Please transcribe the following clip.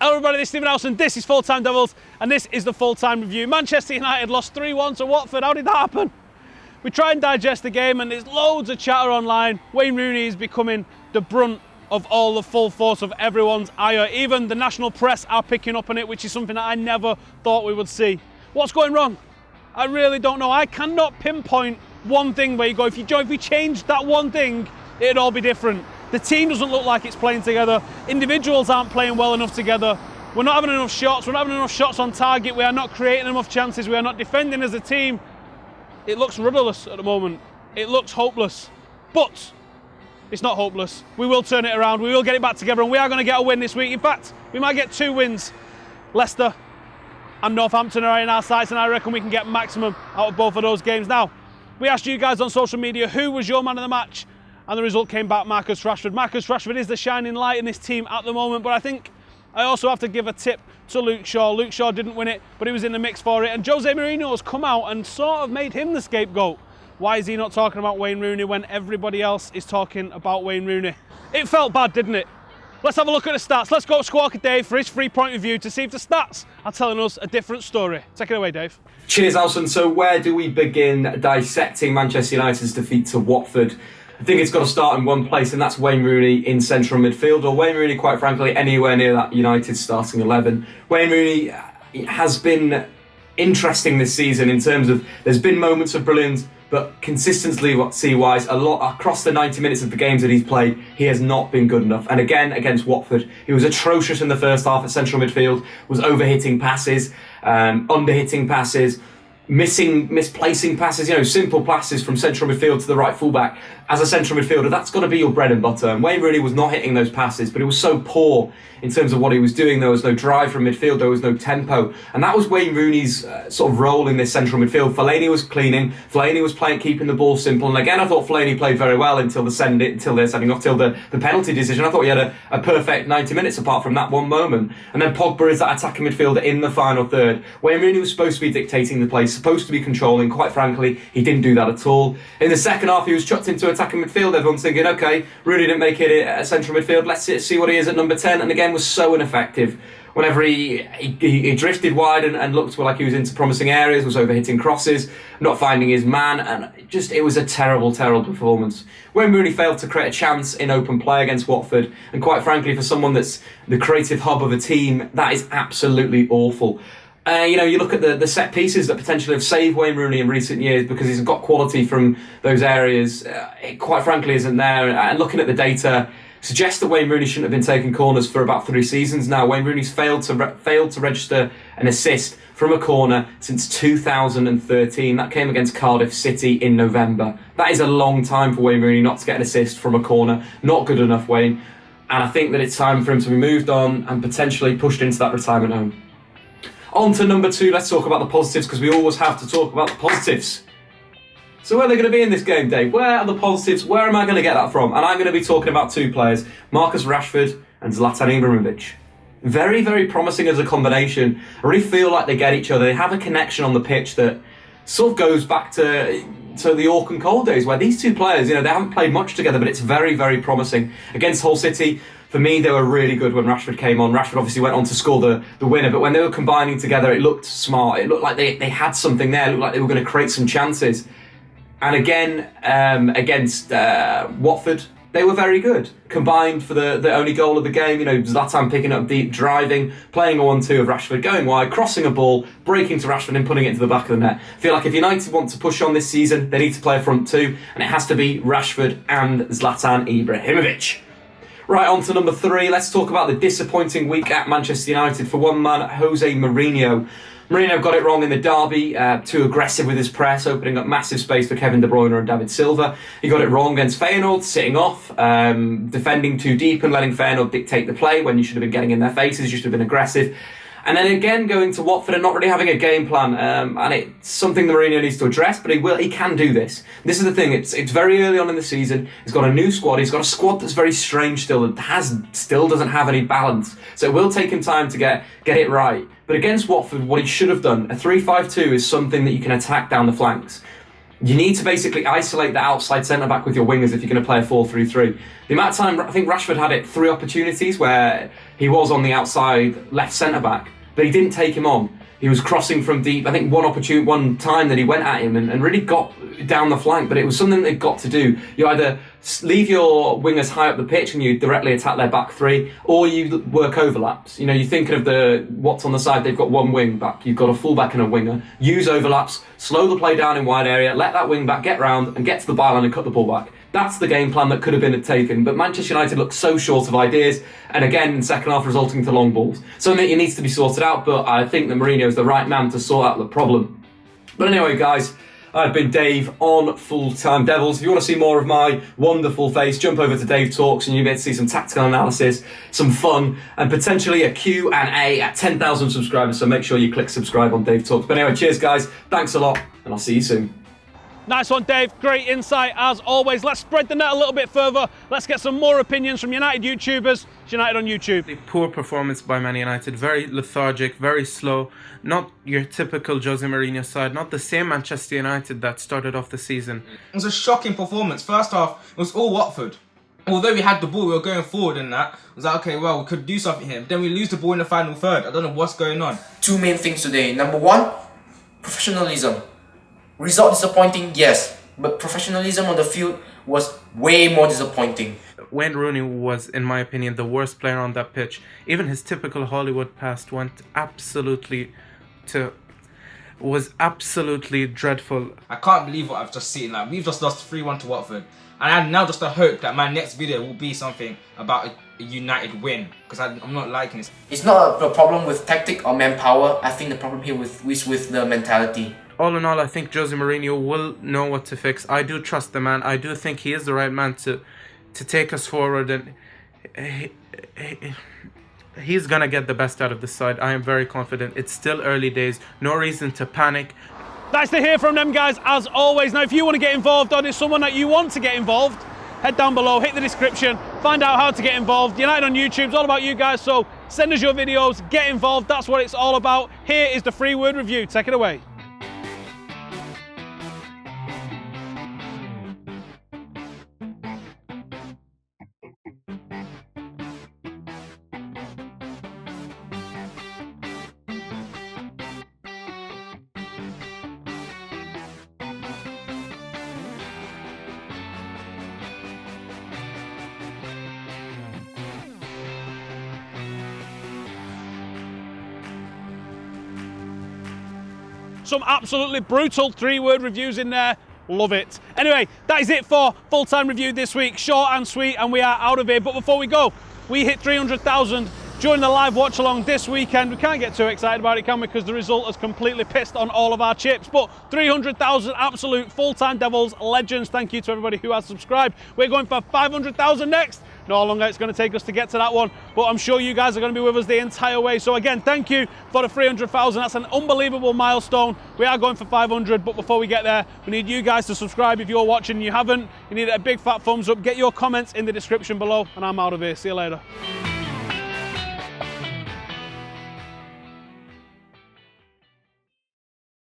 Hello everybody, this is Stephen Howson, this is Full Time Devils, and this is the Full Time Review. Manchester United lost 3-1 to Watford. How did that happen? We try and digest the game and there's loads of chatter online. Wayne Rooney is becoming the brunt of all the full force of everyone's ire. Even the national press are picking up on it, which is something that I never thought we would see. What's going wrong? I really don't know. I cannot pinpoint one thing where you go, if we changed that one thing, it'd all be different. The team doesn't look like it's playing together. Individuals aren't playing well enough together. We're not having enough shots. We're not having enough shots on target. We are not creating enough chances. We are not defending as a team. It looks rudderless at the moment. It looks hopeless. But it's not hopeless. We will turn it around. We will get it back together and we are going to get a win this week. In fact, we might get 2 wins. Leicester and Northampton are in our sights and I reckon we can get maximum out of both of those games. Now, we asked you guys on social media who was your man of the match. And the result came back, Marcus Rashford. Marcus Rashford is the shining light in this team at the moment, but I think I also have to give a tip to Luke Shaw. Luke Shaw didn't win it, but he was in the mix for it. And Jose Mourinho has come out and sort of made him the scapegoat. Why is he not talking about Wayne Rooney when everybody else is talking about Wayne Rooney? It felt bad, didn't it? Let's have a look at the stats. Let's go to Squawker Dave for his 3-point review to see if the stats are telling us a different story. Take it away, Dave. Cheers, Alson. So where do we begin dissecting Manchester United's defeat to Watford? I think it's got to start in one place, and that's Wayne Rooney in central midfield, or Wayne Rooney, quite frankly, anywhere near that United starting 11. Wayne Rooney has been interesting this season in terms of there's been moments of brilliance, but consistency-wise, a lot across the 90 minutes of the games that he's played, he has not been good enough. And again, against Watford, he was atrocious in the first half at central midfield, was overhitting passes, underhitting passes, misplacing passes, simple passes from central midfield to the right fullback. As a central midfielder, that's got to be your bread and butter. And Wayne Rooney was not hitting those passes, but he was so poor in terms of what he was doing. There was no drive from midfield, there was no tempo. And that was Wayne Rooney's sort of role in this central midfield. Fellaini was cleaning, Fellaini was keeping the ball simple. And again, I thought Fellaini played very well until the penalty decision. I thought he had a perfect 90 minutes apart from that one moment. And then Pogba is that attacking midfielder in the final third. Wayne Rooney was supposed to be dictating the play, supposed to be controlling. Quite frankly, he didn't do that at all. In the second half, he was chucked into attacking midfield. Everyone's thinking, okay, Rooney didn't make it at central midfield. Let's see what he is at number 10. And again, was so ineffective. Whenever he drifted wide and looked like he was into promising areas, was overhitting crosses, not finding his man, and it was a terrible, terrible performance. Wayne Rooney failed to create a chance in open play against Watford, and quite frankly, for someone that's the creative hub of a team, that is absolutely awful. You look at the set pieces that potentially have saved Wayne Rooney in recent years because he's got quality from those areas. It quite frankly isn't there. And looking at the data suggests that Wayne Rooney shouldn't have been taking corners for about 3 seasons now. Wayne Rooney's failed to register an assist from a corner since 2013. That came against Cardiff City in November. That is a long time for Wayne Rooney not to get an assist from a corner. Not good enough, Wayne. And I think that it's time for him to be moved on and potentially pushed into that retirement home. On to number 2, let's talk about the positives, because we always have to talk about the positives. So where are they going to be in this game, Dave? Where are the positives? Where am I going to get that from? And I'm going to be talking about 2 players, Marcus Rashford and Zlatan Ibrahimovic. Very, very promising as a combination. I really feel like they get each other. They have a connection on the pitch that sort of goes back to the Orc and Cole days, where these 2 players, they haven't played much together, but it's very, very promising. Against Hull City, for me, they were really good when Rashford came on. Rashford obviously went on to score the winner, but when they were combining together, it looked smart. It looked like they had something there. It looked like they were going to create some chances. And again, against Watford, they were very good. Combined for the only goal of the game, Zlatan picking up deep, driving, playing a 1-2 of Rashford, going wide, crossing a ball, breaking to Rashford and putting it into the back of the net. I feel like if United want to push on this season, they need to play a front 2, and it has to be Rashford and Zlatan Ibrahimovic. Right, on to number 3. Let's talk about the disappointing week at Manchester United for one man, Jose Mourinho. Mourinho got it wrong in the derby, too aggressive with his press, opening up massive space for Kevin De Bruyne and David Silva. He got it wrong against Feyenoord, sitting off, defending too deep and letting Feyenoord dictate the play when you should have been getting in their faces, you should have been aggressive. And then again going to Watford and not really having a game plan, and it's something that Mourinho needs to address, but he can do this. This is the thing, it's very early on in the season, he's got a new squad, he's got a squad that's very strange still, that still doesn't have any balance, so it will take him time to get it right. But against Watford, what he should have done, a 3-5-2 is something that you can attack down the flanks. You need to basically isolate the outside centre-back with your wingers if you're going to play a 4-3-3. The amount of time, I think Rashford had it 3 opportunities where he was on the outside left centre-back, but he didn't take him on. He was crossing from deep. I think one time that he went at him and really got down the flank, but it was something they've got to do. You either leave your wingers high up the pitch and you directly attack their back three, or you work overlaps. You know, you're thinking of what's on the side, they've got one wing back, you've got a full back and a winger. Use overlaps, slow the play down in wide area, let that wing back get round and get to the byline and cut the ball back. That's the game plan that could have been taken, but Manchester United looked so short of ideas, and again, in the second half, resulting to long balls. Something that needs to be sorted out, but I think that Mourinho is the right man to sort out the problem. But anyway, guys, I've been Dave on Full Time Devils. If you want to see more of my wonderful face, jump over to Dave Talks and you'll be able to see some tactical analysis, some fun, and potentially a Q&A at 10,000 subscribers, so make sure you click subscribe on Dave Talks. But anyway, cheers, guys. Thanks a lot, and I'll see you soon. Nice one, Dave. Great insight as always. Let's spread the net a little bit further. Let's get some more opinions from United YouTubers. It's United on YouTube. The poor performance by Man United. Very lethargic, very slow. Not your typical Jose Mourinho side. Not the same Manchester United that started off the season. It was a shocking performance. First half, it was all Watford. Although we had the ball, we were going forward and that. I was like, okay, well, we could do something here. Then we lose the ball in the final third. I don't know what's going on. Two main things today. Number one, professionalism. Result disappointing, yes, but professionalism on the field was way more disappointing. Wayne Rooney was, in my opinion, the worst player on that pitch. Even his typical Hollywood pass was absolutely dreadful. I can't believe what I've just seen. Like, we've just lost 3-1 to Watford. And I now just hope that my next video will be something about a United win. Because I'm not liking this. It's not a problem with tactic or manpower. I think the problem here is with the mentality. All in all, I think Jose Mourinho will know what to fix. I do trust the man. I do think he is the right man to take us forward, and he's gonna get the best out of the side. I am very confident. It's still early days. No reason to panic. Nice to hear from them guys as always. Now, if you want to get involved or there's someone that you want to get involved, head down below, hit the description, find out how to get involved. United on YouTube is all about you guys, so send us your videos, get involved. That's what it's all about. Here is the free word review. Take it away. Some absolutely brutal 3-word reviews in there. Love it. Anyway, that is it for Full-Time Review this week. Short and sweet, and we are out of here. But before we go, we hit 300,000 during the live watch along this weekend. We can't get too excited about it, can we? Because the result has completely pissed on all of our chips. But 300,000 absolute Full-Time Devils legends. Thank you to everybody who has subscribed. We're going for 500,000 next. Know how long it's going to take us to get to that one, but I'm sure you guys are going to be with us the entire way. So again, thank you for the 300,000. That's an unbelievable milestone. We are going for 500, but before we get there, we need you guys to subscribe if you're watching and you haven't. You need a big fat thumbs up. Get your comments in the description below, and I'm out of here. See you later.